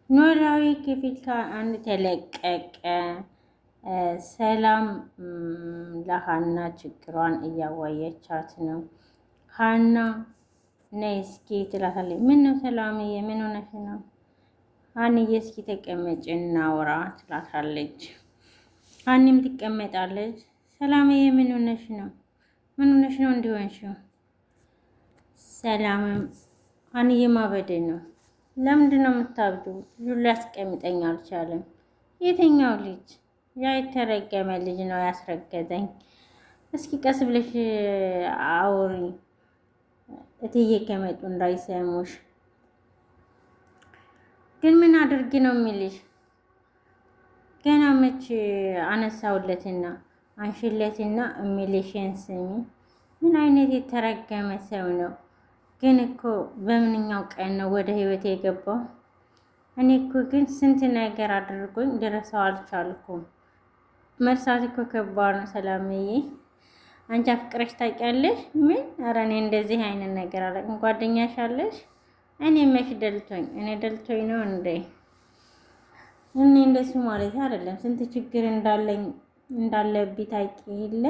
ኖላዊ ክፍል ከአንድ ተለቀቀ። ሰላም ለሀና ችግሯን እያዋየቻት ነው። ሀና ነይ እስኪ ትላታለች። ምን ነው ሰላምዬ፣ ምን ሆነሽ ነው? ሀኒዬ እስኪ ተቀመጭ እናውራ ትላታለች። ሀኒም ትቀመጣለች። ሰላምዬ ምን ሆነሽ ነው? ምን ሆነሽ ነው እንዲሆንሽው? ሰላምም ሀኒዬ ማበዴ ነው። ለምንድን ነው የምታብዱ? ልጁ ሊያስቀምጠኝ አልቻለም። የትኛው ልጅ? ያ የተረገመ ልጅ ነው ያስረገዘኝ። እስኪ ቀስ ብለሽ አውሪ እትዬ ከመጡ እንዳይሰሙሽ። ግን ምን አድርጊ ነው የሚልሽ? ገና መች አነሳውለትና አንሽለትና የሚልሽን ስሚ። ምን አይነት የተረገመ ሰው ነው? ግን እኮ በምንኛው ቀን ነው ወደ ህይወት የገባው? እኔ እኮ ግን ስንት ነገር አድርጎኝ ልረሳው አልቻልኩም። መርሳት እኮ ከባድ ነው ሰላምዬ። አንቺ አፍቅረሽ ታውቂያለሽ? ምን? ኧረ እኔ እንደዚህ አይነት ነገር አላውቅም። ጓደኛሽ አለሽ? እኔ መች ደልቶኝ? እኔ ደልቶኝ ነው እንዴ? እኔ እንደሱ ማለት አይደለም። ስንት ችግር እንዳለብኝ ታውቂ የለ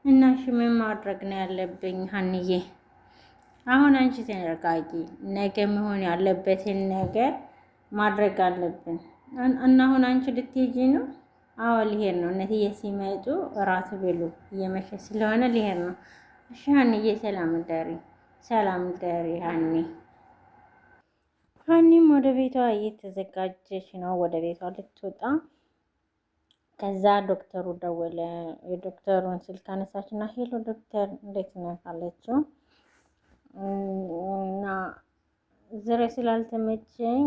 እና እሺ ምን ማድረግ ነው ያለብኝ ሀንዬ? አሁን አንቺ ተረጋጊ። ነገ መሆን ያለበትን ነገር ማድረግ አለብን። እና አሁን አንቺ ልትሄጂ ነው? አዎ ልሄድ ነው። እነትዬ ሲመጡ እራት ብሉ፣ እየመሸ ስለሆነ ልሄድ ነው። እሺ ሀንዬ ሰላም ደሪ። ሰላም ደሪ ሀኒ። ሀኒም ወደ ቤቷ እየተዘጋጀች ነው፣ ወደ ቤቷ ልትወጣ። ከዛ ዶክተሩ ደወለ። የዶክተሩን ስልክ አነሳችና ሄሎ ዶክተር እንዴት ነህ አለችው። እና ዝሬ ስላልተመቸኝ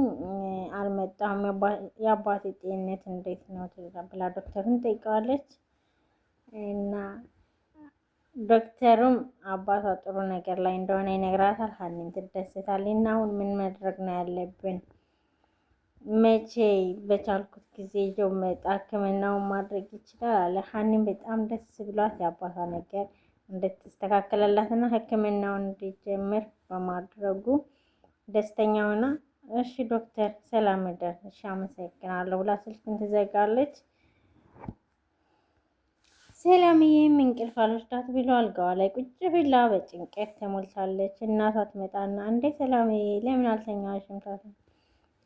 አልመጣም፣ የአባቴ ጤንነት እንዴት ነው ብላ ዶክተሩን ጠይቀዋለች። እና ዶክተሩም አባቷ ጥሩ ነገር ላይ እንደሆነ ይነግራታል። ሀኒም ትደሰታለች። እና አሁን ምን ማድረግ ነው ያለብን? መቼ በቻልኩት ጊዜ ይዤው መጣ፣ ሕክምናውን ማድረግ ይችላል አለ። ሀኒም በጣም ደስ ብሏት የአባቷ ነገር እንድትስተካከለላትና ሕክምናውን እንዲጀምር በማድረጉ ደስተኛ ሆና እሺ ዶክተር ሰላም እደር፣ እሺ አመሰግናለሁ ብላ ስልኩን ትዘጋለች። ሰላምዬም እንቅልፍ አልወስዳት ብሎ አልጋዋ ላይ ቁጭ ብላ በጭንቀት ተሞልታለች። እናቷ ትመጣና እንዴ ሰላምዬ ለምን አልተኛሽም? ታታ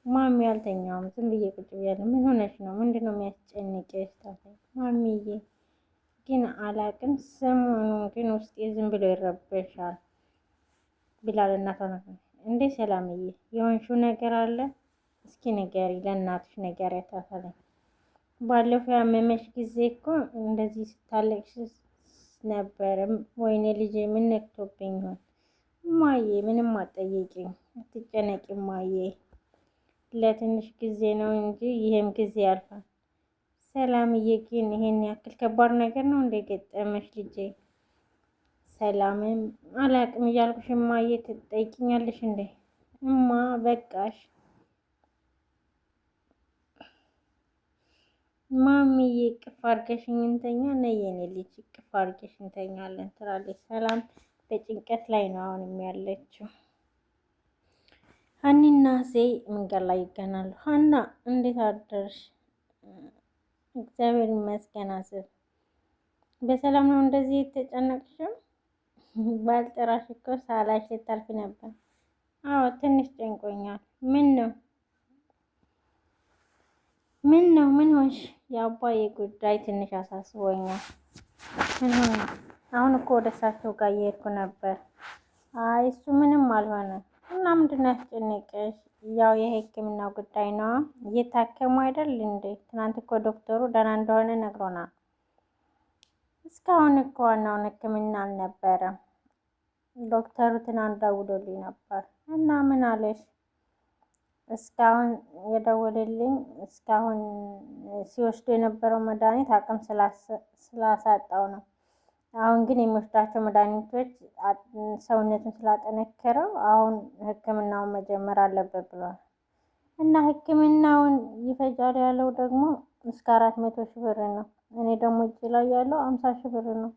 ማሚ አልተኛውም፣ ዝም ብዬ ቁጭ ብያለሁ። ምን ሆነሽ ነው? ምንድን ነው የሚያስጨንቅሽ? ታታ ማሚዬ ግን አላቅም፣ ሰሞኑን ግን ውስጤ ዝም ብሎ ይረበሻል ብላል እናቷ ነው። እንዴ ሰላምዬ የሆንሽው ነገር አለ? እስኪ ንገሪ፣ ለእናትሽ ነገር ያታታለኝ። ባለፈው ያመመሽ ጊዜ እኮ እንደዚህ ስታለቅሽ ነበር። ወይኔ ልጄ ምን ነክቶብኝ ይሆን? እማዬ ምንም አትጠይቂኝ፣ አትጨነቂ እማዬ፣ ለትንሽ ጊዜ ነው እንጂ ይሄም ጊዜ ያልፋል። ሰላምዬ ግን ይሄን ያክል ከባድ ነገር ነው እንደ ገጠመሽ ልጄ? ሰላምም አላቅም እያልኩሽ እማዬ ትጠይቂኛለሽ እንዴ? እማ በቃሽ። ማሚዬ ቅፍ አድርገሽኝ እንተኛ፣ ነይ የኔ ልጅ ቅፍ አድርገሽ እንተኛለን ትላለች። ሰላም በጭንቀት ላይ ነው አሁንም ያለችው። ሀኒና ዜ መንገድ ላይ ይገናሉ። ሀና እንዴት አደርሽ? እግዚአብሔር ይመስገን። አስብ በሰላም ነው እንደዚህ የተጨነቅሽው? ባልጠራሽ እኮ ሳላሽ ልታልፍ ነበር። አዎ ትንሽ ጨንቆኛል። ምን ነው? ምን ሆንሽ? የአባዬ ጉዳይ ትንሽ አሳስቦኛል። ምን ሆነ? አሁን እኮ ወደ እሳቸው ጋር እየሄድኩ ነበር። አይ እሱ ምንም አልሆነም። እና ምንድን ነው ያስጨነቀሽ? ያው የሕክምና ጉዳይ ነው። እየታከሙ አይደል እንዴ? ትናንት እኮ ዶክተሩ ደህና እንደሆነ ነግሮናል። እስካሁን እኮ ዋናውን ሕክምና አልነበረም። ዶክተሩ ትናንት ደውሎልኝ ነበር እና ምን አለሽ? እስካሁን የደወለልኝ እስካሁን ሲወስዱ የነበረው መድኃኒት አቅም ስላሳጣው ነው። አሁን ግን የሚወስዳቸው መድኃኒቶች ሰውነቱን ስላጠነከረው አሁን ሕክምናውን መጀመር አለበት ብሏል። እና ሕክምናውን ይፈጃል ያለው ደግሞ እስከ 400,000 ብር ነው። እኔ ደግሞ እጅ ላይ ያለው 50,000 ብር ነው።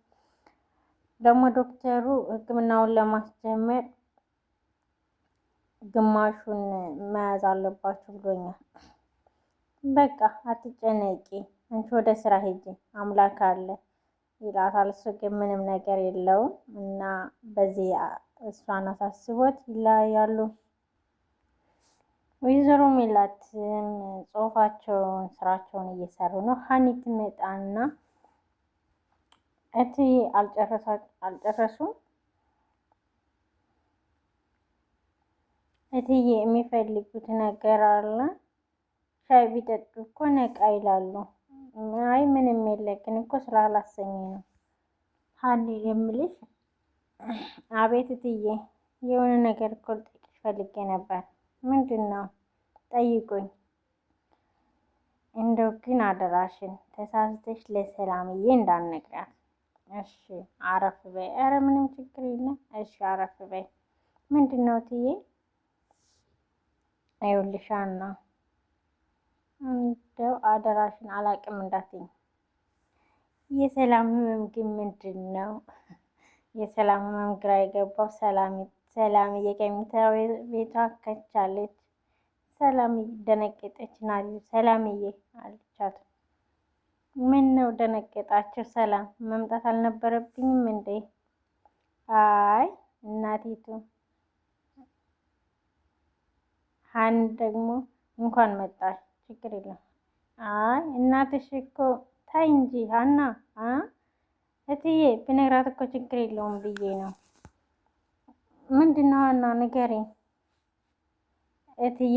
ደግሞ ዶክተሩ ሕክምናውን ለማስጀመር ግማሹን መያዝ አለባችሁ ብሎኛል። በቃ አትጨነቂ፣ አንቺ ወደ ስራ ሂጂ፣ አምላክ አለ ይላታል። እሱ ግን ምንም ነገር የለውም እና በዚህ እሷን አሳስቦት ይለያያሉ። ወይዘሮ ሜላትም ጽሁፋቸውን ስራቸውን እየሰሩ ነው። ሀኒ ትመጣና እትዬ አልጨረሱም? እትዬ የሚፈልጉት ነገር አለ? ሻይ ቢጠጡ እኮ ነቃ ይላሉ። አይ ምንም የለ፣ ግን እኮ ስላላሰኘኝ ነው። ሀኒ የምልሽ። አቤት እትዬ፣ የሆነ ነገር እኮ ልጠይቅሽ ፈልጌ ነበር። ምንድን ነው? ጠይቁኝ። እንደው ግን አደራሽን ተሳስተሽ ለሰላምዬ እንዳትነግሪያት እሺ? አረፍ በይ። ኧረ ምንም ችግር የለም። እሺ አረፍ በይ። ምንድን ነው እትዬ? ይኸውልሻና እንደው አደራሽን አላቅም እንዳትኝ። የሰላም ህመም ግን ምንድን ነው? የሰላም ህመም ግራ የገባው ሰላምዬ ከመኝታ ቤቷ ከቻለች። ሰላም ደነገጠች። ናት ሰላምዬ አለቻት። ምን ነው ደነገጣችሁ? ሰላም መምጣት አልነበረብኝም እንዴ? አይ እናቲቱ ሀን ደግሞ እንኳን መጣሽ፣ ችግር የለም። አይ እናትሽ እኮ ታይ እንጂ ሀና እትዬ ብነግራት እኮ ችግር የለውም ብዬ ነው። ምንድን ነው ሀና ንገሪኝ። እትዬ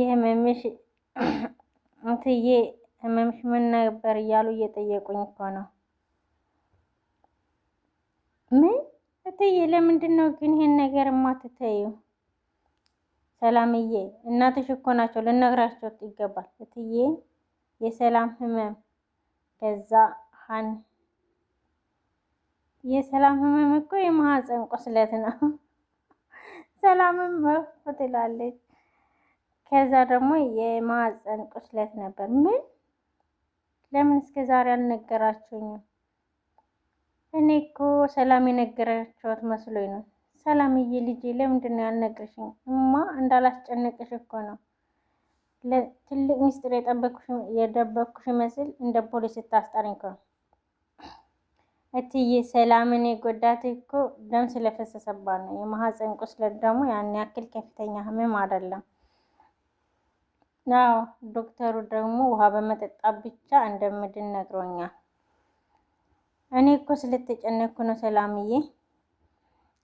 ህመምሽ ምን ነበር እያሉ እየጠየቁኝ እኮ ነው። ምን እትዬ? ለምንድን ነው ግን ይሄን ነገር የማትተዩ? ሰላምዬ እናትሽ እኮ ናቸው፣ ልነግራቸው ይገባል። እትዬ የሰላም ህመም ከዛ የሰላም ህመም እኮ የማህፀን ቁስለት ነው። ሰላምም መፍ ትላለች። ከዛ ደግሞ የማህፀን ቁስለት ነበር። ምን? ለምን እስከ ዛሬ አልነገራችሁኝም? እኔ እኮ ሰላም የነገራችኋት መስሎኝ ነው። ሰላምዬ ልጄ ለምንድን ነው ያልነገርሽኝ? እማ እንዳላስጨነቅሽ እኮ ነው። ትልቅ ሚስጥር የደበኩሽ መስል እንደ ፖሊስ ስታስጠሪኝ እኮ ነው። እትዬ ሰላምን የጎዳት እኮ ደም ስለፈሰሰባት ነው። የማህፀን ቁስለት ደግሞ ያን ያክል ከፍተኛ ህመም አይደለም። አዎ ዶክተሩ ደግሞ ውሃ በመጠጣት ብቻ እንደምድን ነግሮኛል። እኔ እኮ ስለተጨነኩ ነው ሰላምዬ።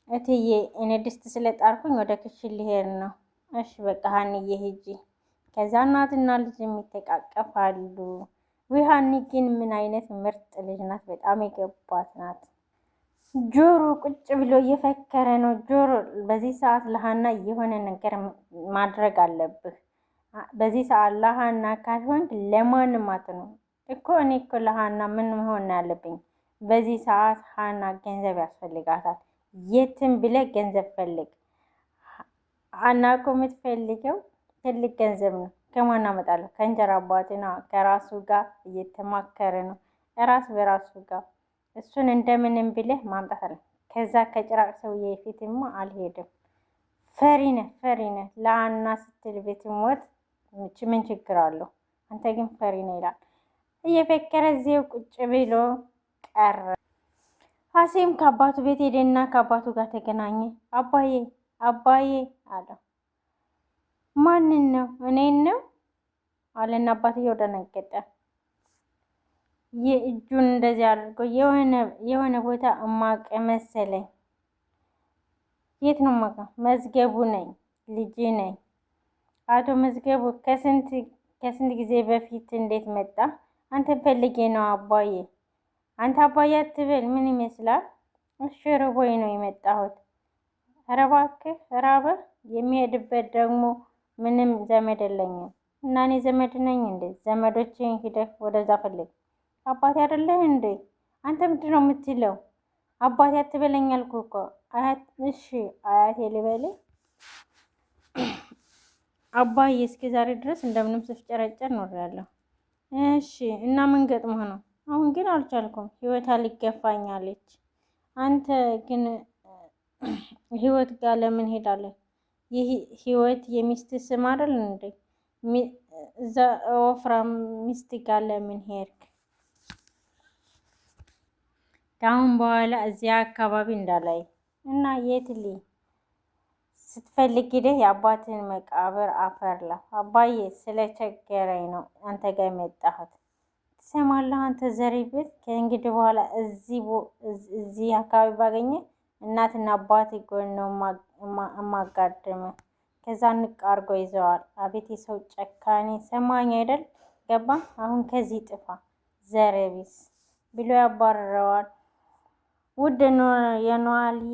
እትዬ እኔ ድስት ስለጣርኩኝ ወደ ክሽን ሊሄድ ነው። እሺ በቃ ሀኒዬ ሂጂ። ከዛ እናትና ልጅ የሚተቃቀፋሉ። ወይ ሀኒ ግን ምን አይነት ምርጥ ልጅ ናት! በጣም የገባት ናት። ጆሮ ቁጭ ብሎ እየፈከረ ነው። ጆሮ በዚህ ሰዓት ለሀና የሆነ ነገር ማድረግ አለብህ። በዚህ ሰዓት ለሀና ካልሆንክ ለማንም አትሆንም እኮ። እኔ እኮ ለሀና ምን መሆን ያለብኝ? በዚህ ሰዓት ሀና ገንዘብ ያስፈልጋታል። የትም ብለህ ገንዘብ ፈልግ። ሀና እኮ የምትፈልገው ትልቅ ገንዘብ ነው። ከማን አመጣለሁ? ከእንጀራ አባትና ከራሱ ጋር እየተማከረ ነው፣ ራስ በራሱ ጋር። እሱን እንደምንም ብለህ ማምጣት አለ። ከዛ ከጭራቅ ሰውዬ ፊትማ አልሄድም። ፈሪ ነህ። ለሀና ስትል ቤት ሞት ምን ችግር አለው? አንተ ግን ፈሪ ነህ ይላል። እየፈከረ እዚው ቁጭ ብሎ ቀረ። ሀሴም ከአባቱ ቤት ሄደና ከአባቱ ጋር ተገናኘ። አባዬ አለው። ማንን ነው? እኔን ነው አለና አባትየው ደነገጠ። የእጁን እንደዚህ አድርጎ የሆነ ቦታ እማቀ መሰለኝ። የት ነው ማቀ? መዝገቡ ነኝ፣ ልጅ ነኝ። አቶ መዝገቡ ከስንት ጊዜ በፊት እንዴት መጣ? አንተን ፈልጌ ነው አባዬ። አንተ አባዬ አትበል፣ ምን ይመስላል? እሺ ርቦኝ ነው የመጣሁት። ኧረ እባክህ ራበህ? የሚሄድበት ደግሞ ምንም ዘመድ የለኝም እና እኔ ዘመድ ነኝ እንዴ? ዘመዶችን ሂደህ ወደዛ ፈልግ። አባቴ አይደለህ እንዴ? አንተ ምንድን ነው የምትለው? አባቴ አትበለኝ አልኩህ እኮ። እሺ አያቴ ልበልህ? አባዬ እስከ ዛሬ ድረስ እንደምንም ስፍጨረጨር ኖሬያለሁ። እሺ እና ምን ገጥሞህ ነው? አሁን ግን አልቻልኩም። ህይወት አልገፋኛለች። አንተ ግን ህይወት ጋር ለምን ሄዳለህ? ይህ ህይወት የሚስት ስም አይደል እንዴ? እዛ ወፍራም ሚስት ጋር ለምን ሄድክ? ከአሁን በኋላ እዚያ አካባቢ እንዳላይ እና የት ስትፈልግ ሂደህ የአባትን መቃብር አፈርላ። አባዬ ስለቸገረኝ ነው አንተ ጋር የመጣሁት። ትሰማለህ አንተ ዘሪበት፣ ከእንግዲህ በኋላ እዚህ አካባቢ ባገኘ እናትና አባት ጎን ነው እማጋድመ። ከዛ ንቅ አርጎ ይዘዋል። አቤት የሰው ጨካኔ! ሰማኝ አይደል? ገባ? አሁን ከዚህ ጥፋ ዘረቢስ ብሎ ያባርረዋል። ውድ የኖላዊ